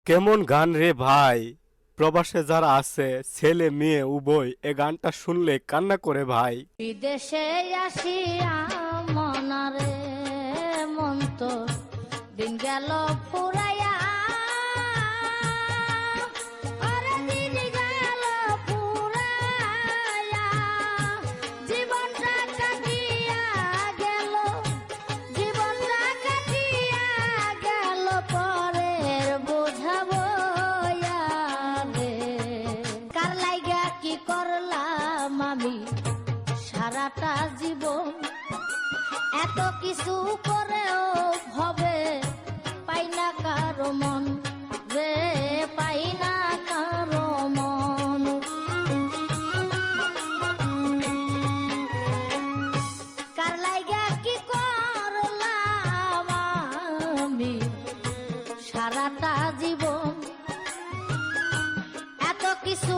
কেমন গান রে ভাই। প্রবাসে যারা আছে ছেলে মেয়ে উভয় এ গানটা শুনলে কান্না করে ভাই। বিদেশে আসিয়া মনারে মন তো দিন গেল ফুরাইয়া, আরে দিন গেল ফুরাইয়া, জীবনটা কাটিয়া গেল, জীবনটা কাটিয়া গেল পরের বোঝা বইয়া রে। কার লাইগা কি করলাম আমি সারাটা জীবন, এত কিছু করেও হবে পাই না কারো মন রে, পাই না কারো মন। কার লাইগা কি করলাম আমি সারাটা জীবন, এত কিছু